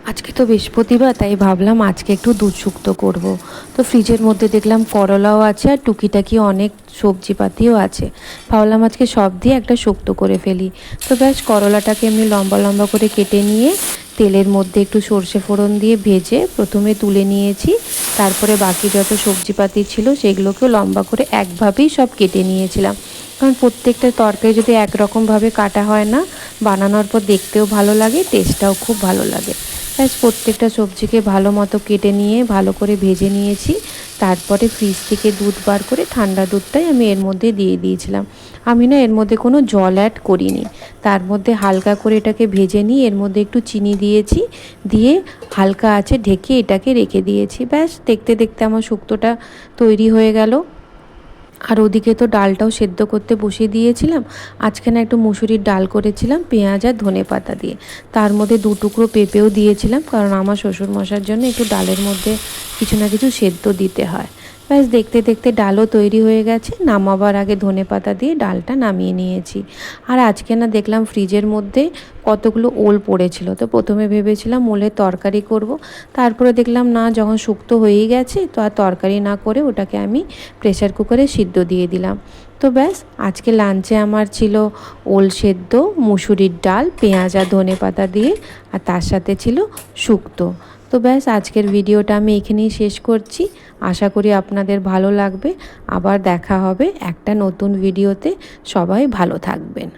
আজকে তো বৃহস্পতিবার, তাই ভাবলাম আজকে একটু দুধ শুক্তো করব। তো ফ্রিজের মধ্যে দেখলাম করলাও আছে আর টুকিটাকি অনেক সবজিপাতিও আছে। ভাবলাম আজকে সব দিয়ে একটা শুক্তো করে ফেলি। তো ব্যাস করলাটাকে এমনি লম্বা লম্বা করে কেটে নিয়ে তেলের মধ্যে একটু সর্ষে ফোড়ন দিয়ে ভেজে প্রথমে তুলে নিয়েছি। তারপরে বাকি যত সবজিপাতি ছিল সেগুলোকেও লম্বা করে একভাবেই সব কেটে নিয়েছিলাম, কারণ প্রত্যেকটা তরকারি যদি একরকমভাবে কাটা হয় না, বানানোর পর দেখতেও ভালো লাগে, টেস্টটাও খুব ভালো লাগে। ব্যাস প্রত্যেকটা সবজিকে ভালো মতো কেটে নিয়ে ভালো করে ভেজে নিয়েছি। তারপরে ফ্রিজ থেকে দুধ বার করে ঠান্ডা দুধটাই আমি এর মধ্যে দিয়ে দিয়েছিলাম। আমি না এর মধ্যে কোনো জল অ্যাড করিনি। তার মধ্যে হালকা করে এটাকে ভেজে নিয়ে এর মধ্যে একটু চিনি দিয়েছি, দিয়ে হালকা আঁচে ঢেকে এটাকে রেখে দিয়েছি। ব্যাস দেখতে দেখতে আমার শুক্তোটা তৈরি হয়ে গেল। আর ওদিকে তো ডালটাও সেদ্ধ করতে বসিয়ে দিয়েছিলাম। আজকে না একটু মুসুরির ডাল করেছিলাম পেঁয়াজ আর ধনেপাতা দিয়ে। তার মধ্যে 2 টুকরো পেঁপেও দিয়েছিলাম, কারণ আমার শ্বশুরমশার জন্য একটু ডালের মধ্যে কিছু না কিছু সেদ্ধ দিতে হয়। ব্যাস দেখতে দেখতে ডালও তৈরি হয়ে গেছে। নামাবার আগে ধনেপাতা দিয়ে ডালটা নামিয়ে নিয়েছি। আর আজকে না দেখলাম ফ্রিজের মধ্যে কতগুলো ওল পড়েছিল। তো প্রথমে ভেবেছিলাম ওলের তরকারি করব, তারপরে দেখলাম না, যখন শুক্তো হয়েই গেছে তো আর তরকারি না করে ওটাকে আমি প্রেসার কুকারে সিদ্ধ দিয়ে দিলাম। তো ব্যাস আজকে লাঞ্চে আমার ছিল ওল সেদ্ধ, মুসুরির ডাল, পেঁয়াজ আর ধনেপাতা দিয়ে, আর তার সাথে ছিল শুক্তো। তো ব্যাস আজকের ভিডিওটা আমি এখানেই শেষ করছি। আশা করি আপনাদের ভালো লাগবে। আবার দেখা হবে একটা নতুন ভিডিওতে। সবাই ভালো থাকবেন।